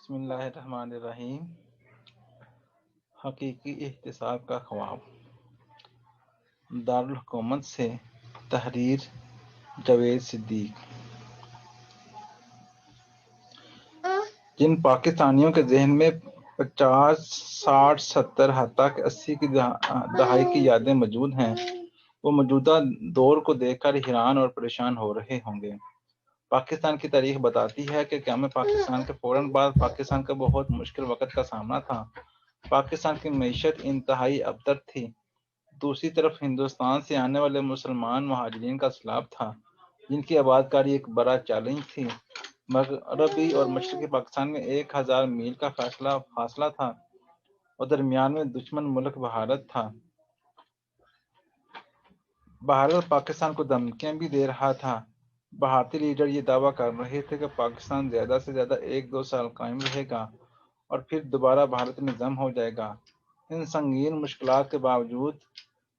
بسم اللہ الرحمن الرحیم۔ حقیقی احتساب کا خواب۔ دارالحکومت سے تحریر جاوید صدیق۔ جن پاکستانیوں کے ذہن میں 50، 60، 70 حتیٰ کہ 80 کی دہائی کی یادیں موجود ہیں، وہ موجودہ دور کو دیکھ کر حیران اور پریشان ہو رہے ہوں گے۔ پاکستان کی تاریخ بتاتی ہے کہ قیام پاکستان کے فوراً بعد پاکستان کا بہت مشکل وقت کا سامنا تھا۔ پاکستان کی معیشت انتہائی ابتر تھی۔ دوسری طرف ہندوستان سے آنے والے مسلمان مہاجرین کا سیلاب تھا، جن کی آباد کاری ایک بڑا چیلنج تھی۔ مغربی اور مشرقی پاکستان میں 1000 میل کا فاصلہ تھا اور درمیان میں دشمن ملک بھارت تھا۔ بھارت پاکستان کو دھمکیاں بھی دے رہا تھا۔ بھارتی لیڈر یہ دعویٰ کر رہے تھے کہ پاکستان زیادہ سے زیادہ 1-2 سال قائم رہے گا اور پھر دوبارہ بھارت میں ضم ہو جائے گا۔ ان سنگین مشکلات کے باوجود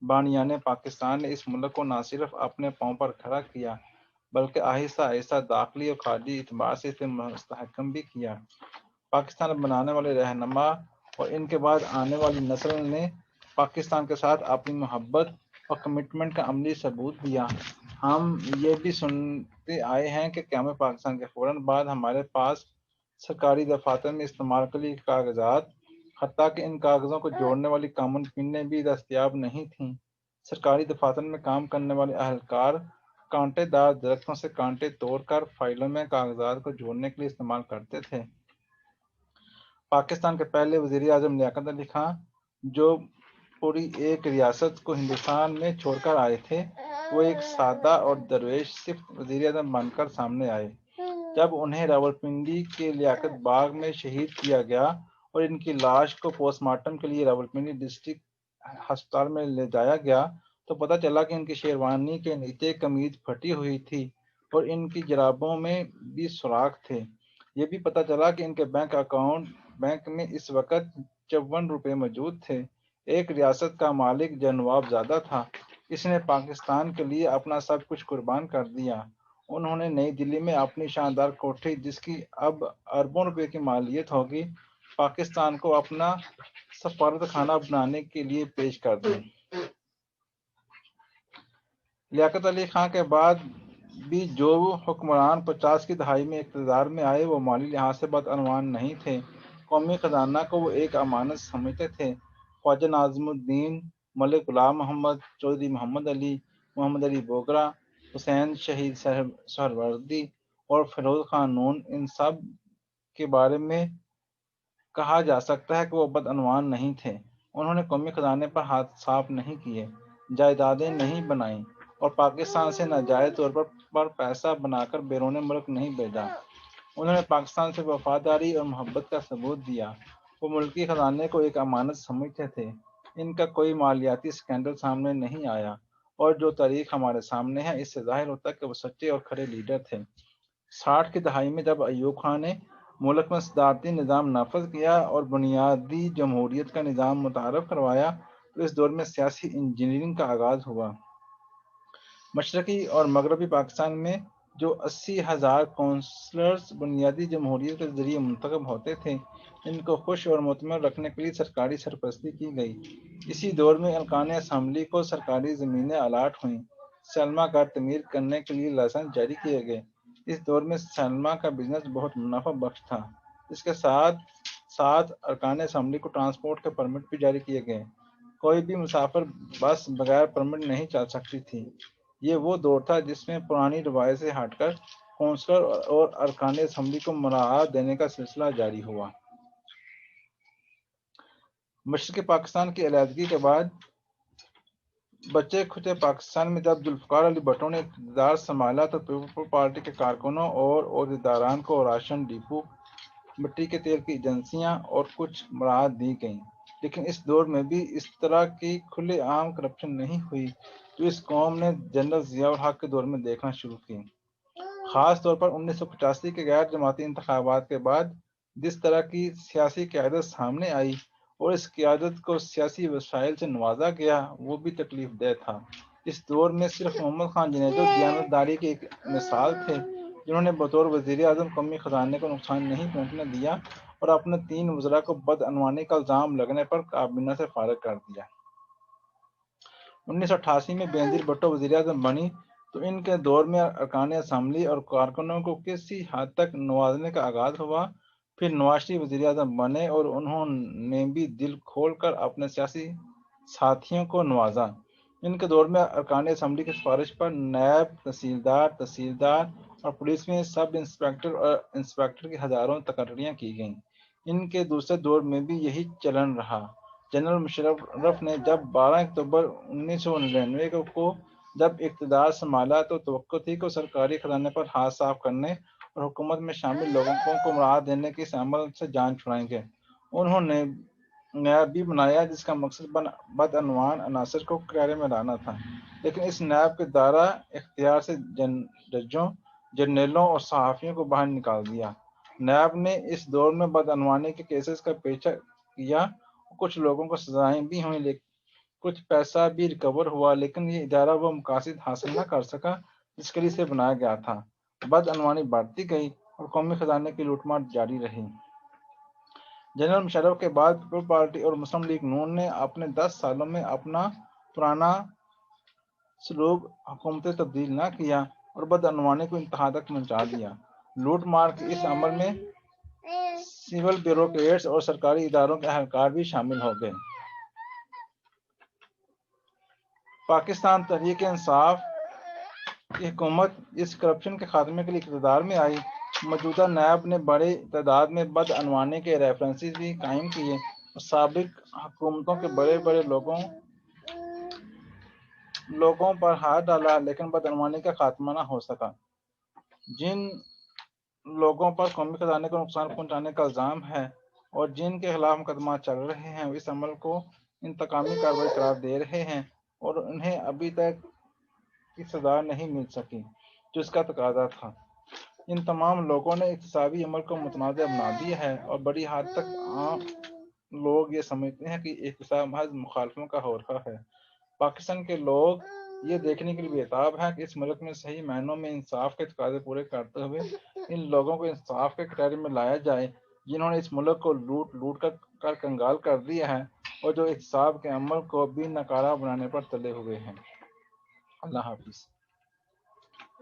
بانیان پاکستان نے اس ملک کو نہ صرف اپنے پاؤں پر کھڑا کیا بلکہ آہستہ آہستہ داخلی اور خارجی اعتبار سے اسے مستحکم بھی کیا۔ پاکستان بنانے والے رہنما اور ان کے بعد آنے والی نسل نے پاکستان کے ساتھ اپنی محبت اور کمٹمنٹ کا عملی ثبوت دیا۔ ہم یہ بھی سنتے آئے ہیں کہ قیام پاکستان کے فوراً بعد ہمارے پاس سرکاری دفاتر میں استعمال کے لیے کاغذات، حتیٰ کہ ان کاغذوں کو جوڑنے والی کامن پنیں بھی دستیاب نہیں تھیں۔ سرکاری دفاتر میں کام کرنے والے اہلکار کانٹے دار درختوں سے کانٹے توڑ کر فائلوں میں کاغذات کو جوڑنے کے لیے استعمال کرتے تھے۔ پاکستان کے پہلے وزیر اعظم لیاقت علی خان، جو پوری ایک ریاست کو ہندوستان میں چھوڑ کر آئے تھے، وہ ایک سادہ اور درویش صفت وزیر اعظم بن کر سامنے آئے۔ جب انہیں راولپنڈی کے لیاقت باغ میں شہید کیا گیا اور ان کی لاش کو پوسٹ مارٹم کے لیے راولپنڈی ڈسٹرکٹ ہسپتال میں لے جایا گیا تو پتہ چلا کہ ان کی شیروانی کے نیچے قمیض پھٹی ہوئی تھی اور ان کی جرابوں میں بھی سوراخ تھے۔ یہ بھی پتہ چلا کہ ان کے بینک میں اس وقت 54 روپے موجود تھے۔ ایک ریاست کا مالک جو نواب زادہ تھا، اس نے پاکستان کے لیے اپنا سب کچھ قربان کر دیا۔ انہوں نے نئی دلی میں اپنی شاندار کوٹھی، جس کی اب اربوں روپے کی مالیت ہوگی، پاکستان کو اپنا سفارت خانہ بنانے کے لیے پیش کر دی۔ لیاقت علی خان کے بعد بھی جو حکمران 50 کی دہائی میں اقتدار میں آئے، وہ مالی لحاظ سے بدعنوان نہیں تھے۔ قومی خزانہ کو وہ ایک امانت سمجھتے تھے۔ خواجہ نظام الدین، ملک غلام محمد، چودھری محمد علی بوگرا، حسین شہید سہروردی اور فیروز خان نون، ان سب کے بارے میں کہا جا سکتا ہے کہ وہ بدعنوان نہیں تھے۔ انہوں نے قومی خزانے پر ہاتھ صاف نہیں کیے، جائیدادیں نہیں بنائیں اور پاکستان سے ناجائز طور پر پیسہ بنا کر بیرون ملک نہیں بھیجا۔ انہوں نے پاکستان سے وفاداری اور محبت کا ثبوت دیا۔ وہ ملکی خزانے کو ایک امانت سمجھتے تھے۔ ان کا کوئی مالیاتی سکینڈل سامنے نہیں آیا، اور جو تاریخ ہمارے سامنے ہے، اس سے ظاہر ہوتا ہے کہ وہ سچے اور کھرے لیڈر تھے۔ 60 کی دہائی میں جب ایوب خان نے ملک میں صدارتی نظام نافذ کیا اور بنیادی جمہوریت کا نظام متعارف کروایا، تو اس دور میں سیاسی انجینئرنگ کا آغاز ہوا۔ مشرقی اور مغربی پاکستان میں جو 80,000 کونسلرز بنیادی جمہوریت کے ذریعے منتخب ہوتے تھے، ان کو خوش اور مطمئن رکھنے کے لیے سرکاری سرپرستی کی گئی۔ اسی دور میں ارکان اسمبلی کو سرکاری زمینیں الاٹ ہوئیں۔ سینما گھر تعمیر کرنے کے لیے لائسنس جاری کیے گئے۔ اس دور میں سینما کا بزنس بہت منافع بخش تھا۔ اس کے ساتھ ساتھ ارکان اسمبلی کو ٹرانسپورٹ کے پرمٹ بھی جاری کیے گئے۔ کوئی بھی مسافر بس بغیر پرمٹ نہیں چل سکتی تھی۔ یہ وہ دور تھا جس میں پرانی روایت سے ہٹ کر کونسلر اور ارکان اسمبلی کو مراعات دینے کا سلسلہ جاری ہوا۔ مشرقی پاکستان کی علیحدگی کے بعد بچے کھچے پاکستان میں جب ذوالفقار علی بھٹو نے اقتدار سنبھالا تو پیپلز پارٹی کے کارکنوں اور عہدیداران کو راشن ڈپو، مٹی کے تیل کی ایجنسیاں اور کچھ مراعات دی گئیں، لیکن اس دور میں بھی اس طرح کی کھلے عام کرپشن نہیں ہوئی جو اس قوم نے جنرل ضیاء الحق کے دور میں دیکھنا شروع کی۔ خاص طور پر 1985 کے غیر جماعتی انتخابات کے بعد جس طرح کی سیاسی قیادت سامنے آئی اور اس قیادت کو سیاسی وسائل سے نوازا گیا، وہ بھی تکلیف دہ تھا۔ اس دور میں صرف محمد خان جنیدو دیانتداری کی ایک مثال تھے، جنہوں نے بطور وزیر اعظم قومی خزانے کو نقصان نہیں پہنچنے دیا اور اپنے 3 وزراء کو بدعنوانی کا الزام لگنے پر کابینہ سے فارغ کر دیا۔ 1988 میں بینظیر بھٹو وزیر اعظم بنی تو ان کے دور میں ارکان اسمبلی اور کارکنوں کو کسی حد تک نوازنے کا آغاز ہوا۔ پھر نواز شریف وزیر اعظم بنے اور انہوں نے بھی دل کھول کر اپنے سیاسی ساتھیوں کو نوازا۔ ان کے دور میں ارکان اسمبلی کی سفارش پر نیب، تحصیلدار اور پولیس میں سب انسپکٹر اور انسپکٹر کی ہزاروں تقرریاں کی گئیں۔ ان کے دوسرے دور میں بھی یہی چلن رہا۔ جنرل مشرف نے جب 12 اکتوبر 1999 کو جب اقتدار سنبھالا تو توقع تھی کہ سرکاری خزانے پر ہاتھ صاف کرنے اور حکومت میں شامل لوگوں کو مراعات دینے کے اس عمل سے جان چھڑائیں گے۔ انہوں نے نیب بھی بنایا جس کا مقصد بدعنوان عناصر کو کرارے میں لانا تھا، لیکن اس نیب کے دائرہ اختیار سے ججوں، جرنیلوں اور صحافیوں کو باہر نکال دیا۔ نیب نے اس دور میں بدعنوانی کے کیسز کا پیچھا کیا، کچھ لوگوں کو سزائیں بھی ہوئیں، کچھ پیسہ بھی ریکور ہوا، لیکن یہ ادارہ وہ مقاصد حاصل نہ کر سکا جس کے لیے اسے بنایا گیا تھا۔ بدعنوانی بڑھتی گئی اور قومی خزانے کی لوٹ مار جاری رہی۔ جنرل مشرف کے بعد پیپلز پارٹی اور مسلم لیگ نون نے اپنے 10 سالوں میں اپنا پرانا سلوک حکومتیں تبدیل نہ کیا اور بدعنوانی کو انتہا تک پہنچا دیا۔ لوٹ مار کے اس عمل میں سول بیوروکریٹس اور سرکاری اداروں کے اہلکار بھی شامل ہو گئے۔ پاکستان تحریک انصاف کی حکومت اس کرپشن کے خاتمے کے لیے اقتدار میں آئی۔ موجودہ نیب نے بڑی تعداد میں بدعنوانی کے ریفرنسز بھی قائم کیے اور سابق حکومتوں کے بڑے بڑے لوگوں پر ہاتھ ڈالا، لیکن بدعنوانی کا خاتمہ نہ ہو سکا۔ جن لوگوں پر قومی خزانے کو نقصان پہنچانے کا الزام ہے اور جن کے خلاف مقدمات چل رہے ہیں وہ اس عمل کو انتقامی کارروائی قرار دے رہے ہیں اور انہیں ابھی تک کی سزا نہیں مل سکی جو اس کا تقاضا تھا۔ ان تمام لوگوں نے احتسابی عمل کو متنازع بنا دیا ہے اور بڑی حد تک عام لوگ یہ سمجھتے ہیں کہ احتساب محض مخالفوں کا ہو رہا ہے۔ پاکستان کے لوگ یہ دیکھنے کے لیے بےتاب ہیں کہ اس ملک میں صحیح معنوں میں انصاف کے تقاضے پورے کرتے ہوئے ان لوگوں کو انصاف کے کٹہرے میں لایا جائے جنہوں نے اس ملک کو لوٹ کر کنگال کر دیا ہے اور جو احتساب کے عمل کو بھی ناکارہ بنانے پر تلے ہوئے ہیں۔ اللہ حافظ۔